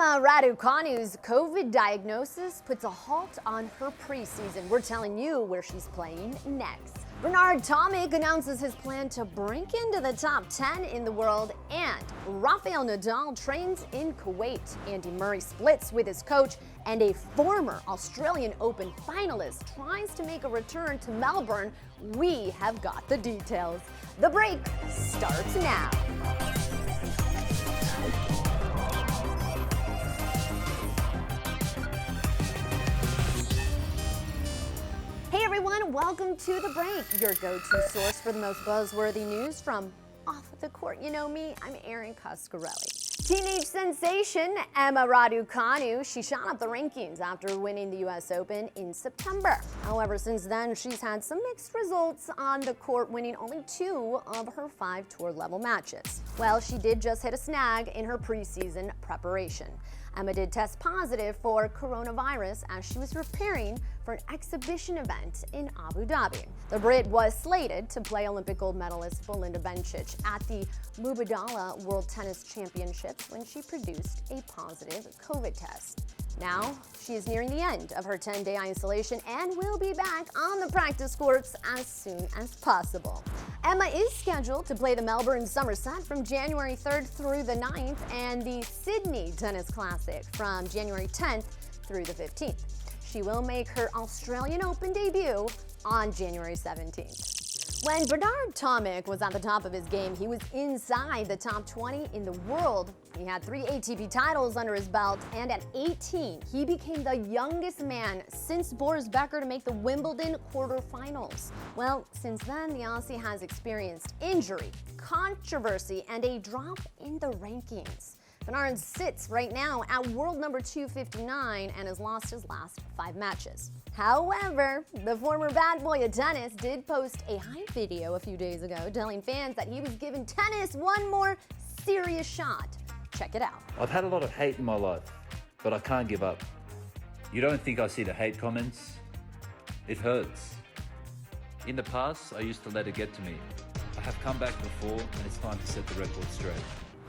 Emma Raducanu's COVID diagnosis puts a halt on her preseason. We're telling you where she's playing next. Bernard Tomic announces his plan to break into the top 10 in the world, and Rafael Nadal trains in Kuwait. Andy Murray splits with his coach, and a former Australian Open finalist tries to make a return to Melbourne. We have got the details. The break starts now. Hey everyone, welcome to The Break, your go-to source for the most buzzworthy news from off the court. You know me, I'm Erin Coscarelli. Teenage sensation Emma Raducanu, she shot up the rankings after winning the US Open in September. However, since then, she's had some mixed results on the court, winning only 2 of her 5 tour level matches. Well, she did just hit a snag in her preseason preparation. Emma did test positive for coronavirus as she was preparing for an exhibition event in Abu Dhabi. The Brit was slated to play Olympic gold medalist Belinda Bencic at the Mubadala World Tennis Championships when she produced a positive COVID test. Now, she is nearing the end of her 10-day isolation and will be back on the practice courts as soon as possible. Emma is scheduled to play the Melbourne Somerset from January 3rd through the 9th and the Sydney Tennis Classic from January 10th through the 15th. She will make her Australian Open debut on January 17th. When Bernard Tomic was at the top of his game, he was inside the top 20 in the world. He had 3 ATP titles under his belt, and at 18, he became the youngest man since Boris Becker to make the Wimbledon quarterfinals. Well, since then, the Aussie has experienced injury, controversy, and a drop in the rankings. Bernard sits right now at world number 259 and has lost his last 5 matches. However, the former bad boy of tennis did post a hype video a few days ago telling fans that he was giving tennis one more serious shot. Check it out. I've had a lot of hate in my life, but I can't give up. You don't think I see the hate comments? It hurts. In the past, I used to let it get to me. I have come back before, and it's time to set the record straight.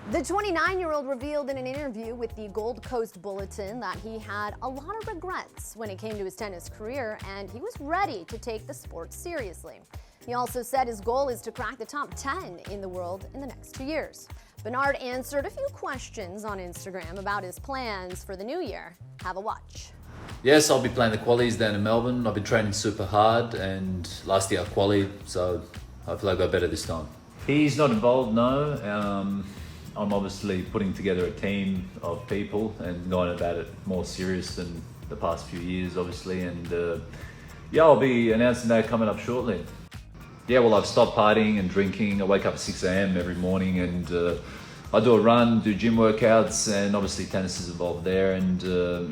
The 29-year-old revealed in an interview with the Gold Coast Bulletin that he had a lot of regrets when it came to his tennis career, and he was ready to take the sport seriously. He also said his goal is to crack the top 10 in the world in the next 2 years. Bernard answered a few questions on Instagram about his plans for the new year. Have a watch. Yes, I'll be playing the qualies down in Melbourne. I've been training super hard, and last year I qualied, so hopefully I'll go better this time. He's not involved, no. I'm obviously putting together a team of people and going about it more serious than the past few years, obviously. And yeah, I'll be announcing that coming up shortly. Yeah, well, I've stopped partying and drinking. I wake up at 6 a.m. every morning and I do a run, do gym workouts, and obviously tennis is involved there, and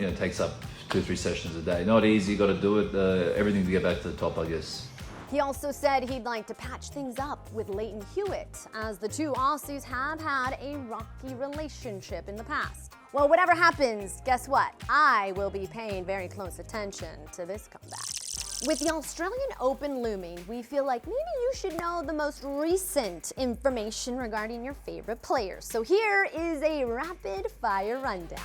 it takes up 2-3 sessions a day. Not easy, got to do it, everything to get back to the top, I guess. He also said he'd like to patch things up with Leighton Hewitt, as the two Aussies have had a rocky relationship in the past. Well, whatever happens, guess what? I will be paying very close attention to this comeback. With the Australian Open looming, we feel like maybe you should know the most recent information regarding your favorite players. So here is a rapid fire rundown.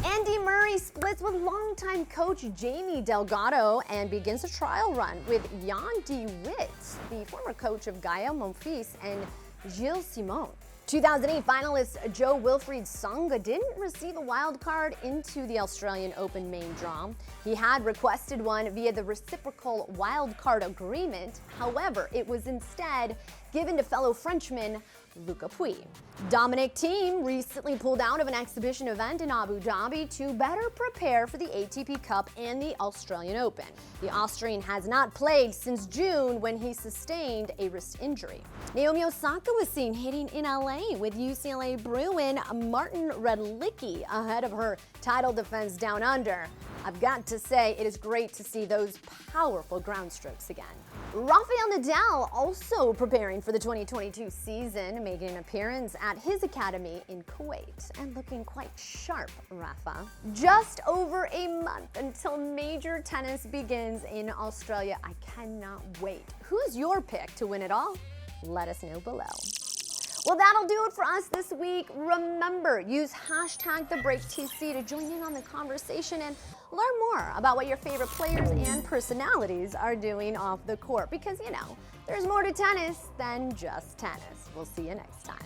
Andy Murray splits with longtime coach Jamie Delgado and begins a trial run with Jan de Witt, the former coach of Gaia Monfils and Gilles Simon. 2008 finalist Jo-Wilfried Tsonga didn't receive a wild card into the Australian Open main draw. He had requested one via the reciprocal wild card agreement. However, it was instead given to fellow Frenchman Luca Pouille. Dominic Thiem recently pulled out of an exhibition event in Abu Dhabi to better prepare for the ATP Cup and the Australian Open. The Austrian has not played since June when he sustained a wrist injury. Naomi Osaka was seen hitting in LA with UCLA Bruin Martin Redlicki ahead of her title defense down under. I've got to say, it is great to see those powerful ground strokes again. Rafael Nadal also preparing for the 2022 season, making an appearance at his academy in Kuwait and looking quite sharp, Rafa. Just over a month until major tennis begins in Australia. I cannot wait. Who's your pick to win it all? Let us know below. Well, that'll do it for us this week. Remember, use #TheBreakTC to join in on the conversation and learn more about what your favorite players and personalities are doing off the court. Because, you know, there's more to tennis than just tennis. We'll see you next time.